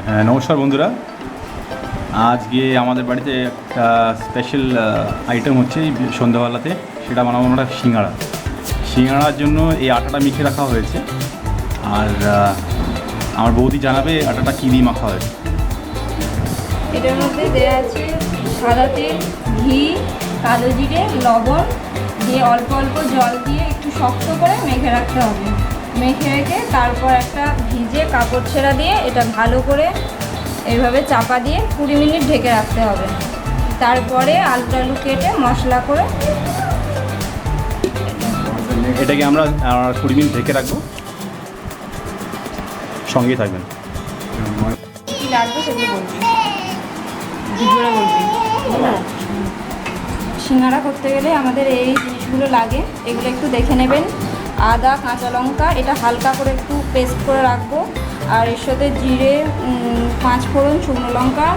নমস্কার বন্ধুরা, আজকে আমাদের বাড়িতে একটা স্পেশাল আইটেম হচ্ছে সন্ধ্যাবেলাতে, সেটা বানাবো আমরা সিঙ্গাড়া। সিঙ্গাড়ার জন্য এই আটাটা মেখে রাখা হয়েছে, আর আমার বৌদি জানাবে আটাটা কী দিয়ে মাখা হয়েছে। এটার মধ্যে দেওয়া আছে সাদা তেল, ঘি, কালো জিরে, লবণ দিয়ে অল্প অল্প জল দিয়ে একটু শক্ত করে মেখে রাখতে হবে। মেখে রেখে তারপর একটা ভিজে কাপড় ছেঁড়া দিয়ে এটা ভালো করে এইভাবে চাপা দিয়ে 20 মিনিট ঢেকে রাখতে হবে। তারপরে আলু কেটে মশলা করে এটাকে আমরা 20 মিনিট ঢেকে রাখবো। সঙ্গেই থাকবেন। কী লাগবে সেগুলো বলবি, দুপুরে বলবি। সিঙ্গাড়া করতে গেলে আমাদের এই জিনিসগুলো লাগে, এগুলো একটু দেখে নেবেন। আদা, কাঁচা লঙ্কা এটা হালকা করে একটু পেস্ট করে রাখবো, আর এর সাথে জিরে, 5 ফোড়ন, শুকনো লঙ্কা,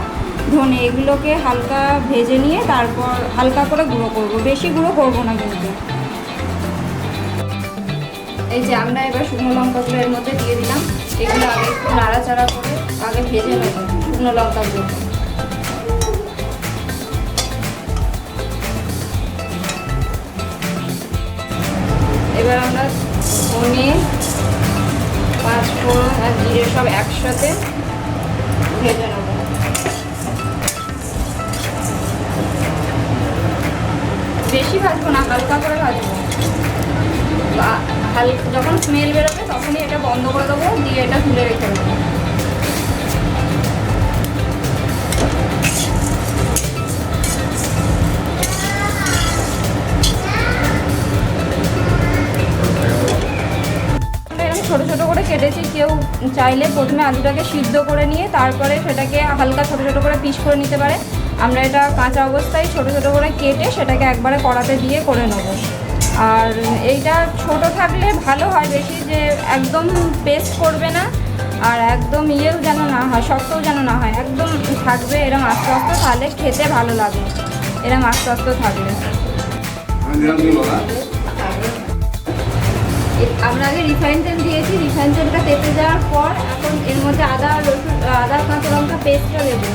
ধনে এগুলোকে হালকা ভেজে নিয়ে তারপর হালকা করে গুঁড়ো করব, বেশি গুঁড়ো করব না কিন্তু। এই যে আমরা এবার শুকনো লঙ্কাগুলো এর মধ্যে দিয়ে দিলাম, এগুলো আগে একটু নাড়াচাড়া করে আগে ভেজে নেব শুকনো লঙ্কাগুলো। এবার আমরা ধনে, 5 ফোড়ন আর জিরে সব একসাথে ভেজে নেব। বেশি ভাজবো না, হালকা করে ভাজবো। যখন স্মেল বেরোবে তখনই এটা বন্ধ করে দেবো, দিয়ে এটা তুলে রেখে দেবো। ছোটো ছোটো করে কেটেছি, কেউ চাইলে প্রথমে আলুটাকে সিদ্ধ করে নিয়ে তারপরে সেটাকে হালকা ছোটো ছোটো করে পিস করে নিতে পারে। আমরা এটা কাঁচা অবস্থায় ছোটো ছোটো করে কেটে সেটাকে একবারে কড়াতে দিয়ে করে নেব। আর এইটা ছোট থাকলে ভালো হয় বেশি, যে একদম পেস্ট করবে না আর একদম ইয়েও যেন না হয়, শক্তও যেন না হয়, একদম থাকবে এরম আস্তে আস্তে, তাহলে খেতে ভালো লাগে এরম আস্তে আস্তে থাকলে। আমরা আগে রিফাইন তেল দিয়েছি, রিফাইন তেলটা তেতে যাওয়ার পর এখন এর মধ্যে আদা, রসুন, আদা, কাঁচা লঙ্কা পেস্টটা দেবো।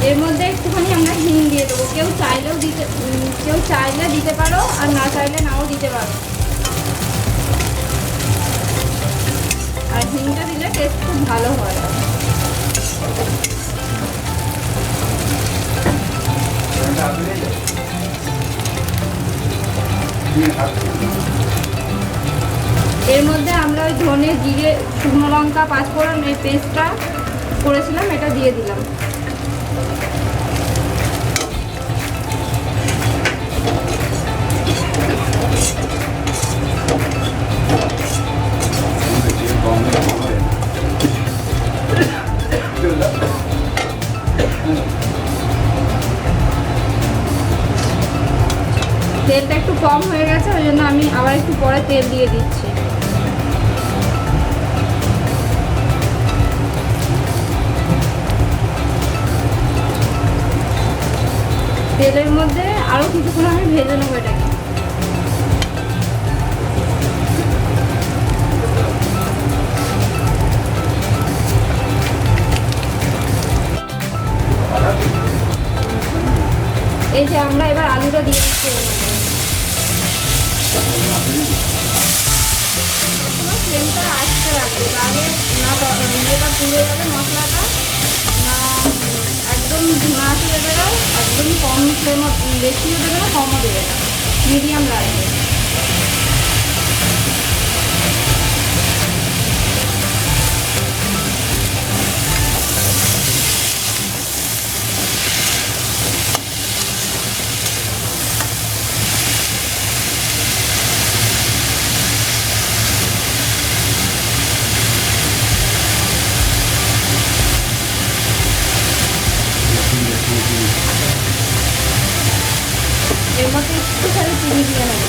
এর মধ্যে একটুখানি আমরা হিং দিয়ে দেবো, কেউ চাইলে দিতে পারো আর না চাইলে নাও দিতে পারো। আর হিংটা দিলে টেস্ট খুব ভালো হয়। এর মধ্যে আমরা ওই ধনে, জিরে, শুকনো লঙ্কা, 5 ফোড়ন এই পেস্টটা করেছিলাম এটা দিয়ে দিলাম। তেলটা একটু কম হয়ে গেছে, ওই জন্য আমি আবার একটু পরে তেল দিয়ে দিচ্ছি। তেলের মধ্যে আরও কিছুক্ষণ আমি ভেজে নেবো এটাকে। এই যে আমরা এবার আলুটা দিয়ে দিচ্ছি, ফ্লেমটা আস্তে রাখবে, তাহলে না ইয়েটা পুড়ে যাবে মশলাটা, না একদম ধোঁয়া আসে দেবে না, একদম কম ফ্লেম, বেশিও দেবে না কমও দেবে না, মিডিয়াম রাখবে। অল্প একটুখানি চিনি দিয়ে নেবো।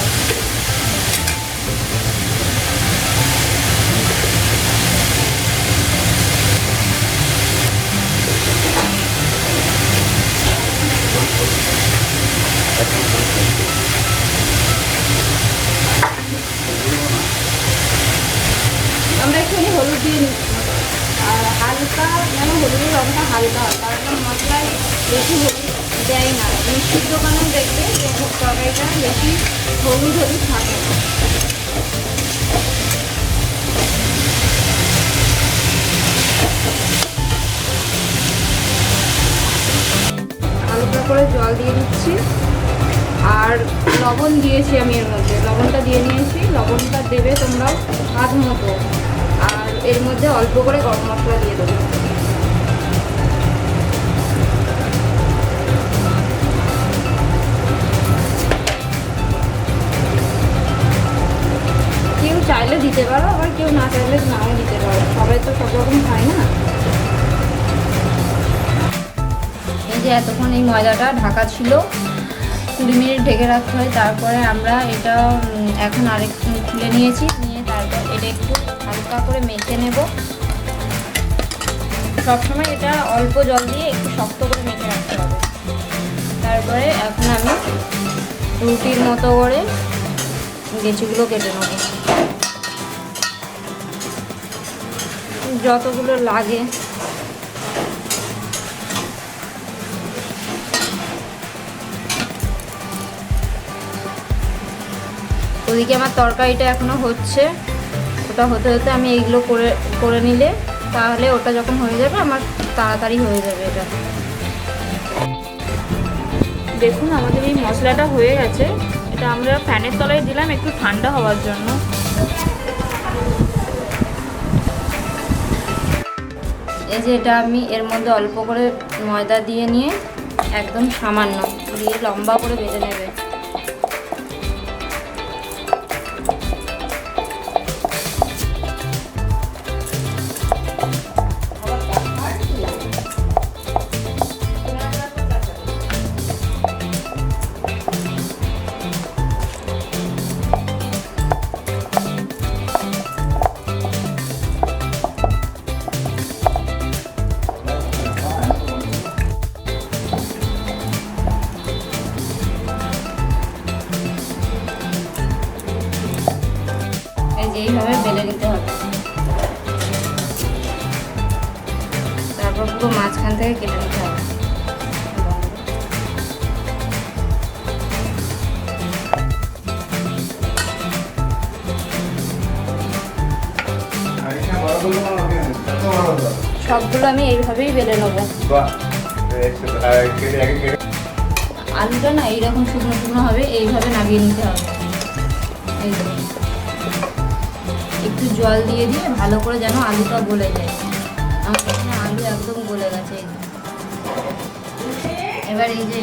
আমরা একটুখানি হলুদ দিয়ে নিচ্ছি, আর হালকা যেন হলুদের রঙটা হালকা হয়, কারণ মশলায় বেশি হলুদ দেয় না। মিষ্টির দোকানেও দেখবে যে তরকারিটা বেশি হলুদ হলুদ থাকে না। হালকা করে জল দিয়ে দিচ্ছি, আর লবণ দিয়েছি আমি এর মধ্যে, লবণটা দিয়ে নিয়েছি। লবণটা দেবে তোমরাও স্বাদ মতো, আর এর মধ্যে অল্প করে গরম মশলা দিয়ে দেবো। কেউ চাইলে দিতে পারো, আবার কেউ না চাইলে নাও দিতে পারো, সবাই তো সব রকম খায় না। এই যে এতক্ষণ এই ময়দাটা ঢাকা ছিল, 20 মিনিট ঢেকে রাখতে হয়। তারপরে আমরা এটা এখন আরেকটু তুলে নিয়েছি, নিয়ে তারপর এটা একটু হালকা করে মেখে নেব। সবসময় এটা অল্প জল দিয়ে একটু শক্ত করে মেখে রাখতে হবে। তারপরে এখন আমি রুটির মতো করে গেঁচিগুলো কেটে নেব, যতগুলো লাগে। ওদিকে আমার তরকারিটা এখনো হচ্ছে, ওটা হতে হতে আমি এইগুলো করে নিলে, তাহলে ওটা যখন হয়ে যাবে আমার তাড়াতাড়ি হয়ে যাবে এটা। দেখুন আমাদের এই মশলাটা হয়ে গেছে। এটা আমরা ফ্যানের তলায় দিলাম একটু ঠান্ডা হওয়ার জন্য। এই যে এটা আমি এর মধ্যে অল্প করে ময়দা দিয়ে নিয়ে, একদম সামান্য দিয়ে লম্বা করে বেঁধে নেবে। এইভাবে বেলে নিতে হবে, তারপর পুরো মাঝখান থেকে কেটে নিতে হবে। সবগুলো আমি এইভাবেই বেলে নেবো। আলুটা না এইরকম শুকনো শুকনো হবে, এইভাবে নামিয়ে নিতে হবে। এই একটু জল দিয়ে দিয়ে ভালো করে যেন আলুটা গলে যায়। আমার এখানে আলু একদম গলে গেছে। এবার এই যে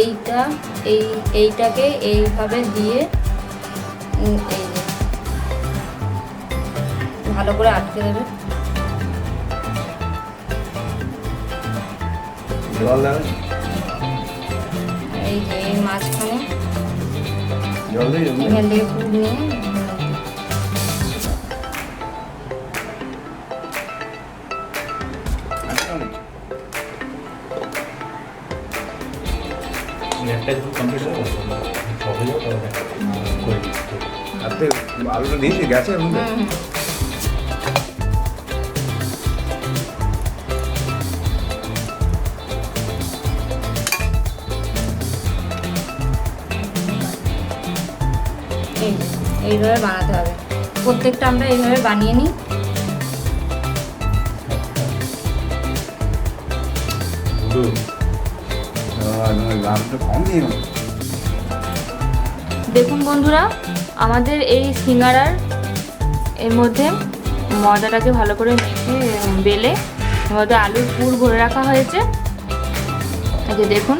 এইটা এইটাকে এইভাবে দিয়ে এই যে ভালো করে আটকে দেবে। এই যে এই মাঝখানে এখান থেকে পুর নিয়ে আলুটা দিয়েছি গেছে। এইভাবে বানাতে হবে, প্রত্যেকটা আমরা এইভাবে বানিয়ে নিই। দেখুন বন্ধুরা, আমাদের এই সিঙ্গারার এর মধ্যে ময়দাটাকে ভালো করে মেখে বেলে এর মধ্যে আলুর পুর ভরে রাখা হয়েছে। এই যে দেখুন,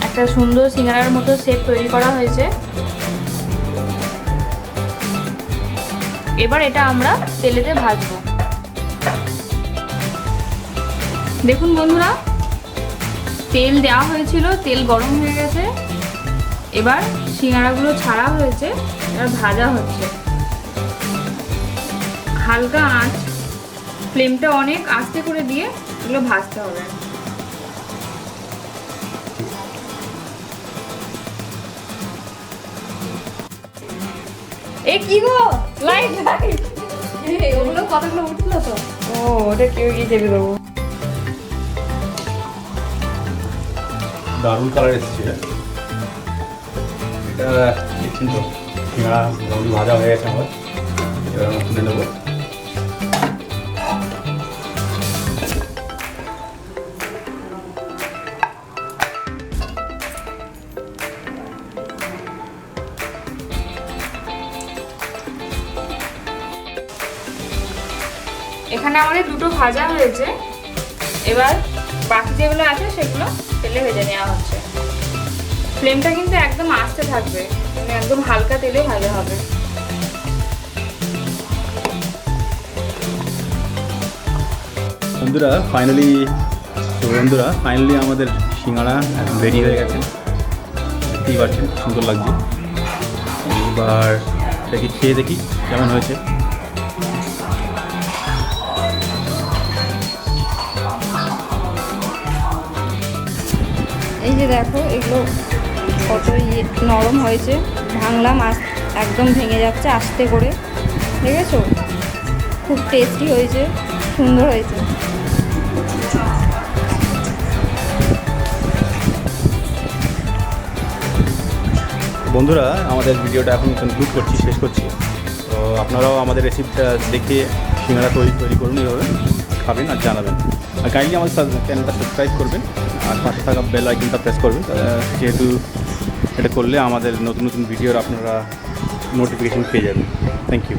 একটা সুন্দর সিঙ্গারার মতো শেপ তৈরি করা হয়েছে। এবার এটা আমরা তেলেতে ভাজবো। দেখুন বন্ধুরা, তেল দেওয়া হয়েছিল, তেল গরম হয়ে গেছে। এবার সিঙ্গাড়াগুলো ছাড়া হয়েছে, এবার ভাজা হচ্ছে। হালকা আঁচ, ফ্লেমটা অনেক আস্তে করে দিয়ে এগুলো ভাজতে হবে। এ কি গো, লাইট লাইট, ওগুলো কতগুলো উঠলো তো। ও, ওটা কেউ গিয়ে চেপে দেবো। দারুণ কালার এসেছে এটা, দেখছেন তো সিঙ্গাড়া ভাজা হয়ে গেছে আমার। এবার আমরা তুলে নেবো। এখানে আমাদের দুটো ভাজা হয়েছে, এবার বাকি যেগুলো আছে সেগুলো তেলে ভেজে নেওয়া হচ্ছে। ফ্লেমটা কিন্তু একদম আস্তে থাকবে, মানে একদম হালকা তেলে ভাজা হবে। বন্ধুরা ফাইনালি আমাদের সিঙ্গাড়া রেডি হয়ে গেছে। দেখতেই পাচ্ছেন সুন্দর লাগছে। এবার এটাকে খেয়ে দেখি কেমন হয়েছে। এই যে দেখো, এগুলো কত নরম হয়েছে, ভাঙলাম একদম ভেঙে যাচ্ছে আস্তে করে, দেখেছো? খুব টেস্টি হয়েছে, সুন্দর হয়েছে। বন্ধুরা, আমাদের ভিডিওটা এখন কনক্লুড করছি, শেষ করছি। তো আপনারাও আমাদের রেসিপিটা দেখে সিঙ্গাড়া তৈরি করুন, এইভাবে খাবেন আর জানাবেন। আর কাইন্ডলি আমাদের চ্যানেলটা সাবস্ক্রাইব করবেন আর পাশে থাকা বেল আইকনটা প্রেস করবেন, যেহেতু এটা করলে আমাদের নতুন নতুন ভিডিওর আপনারা নোটিফিকেশন পেয়ে যাবেন। Thank you.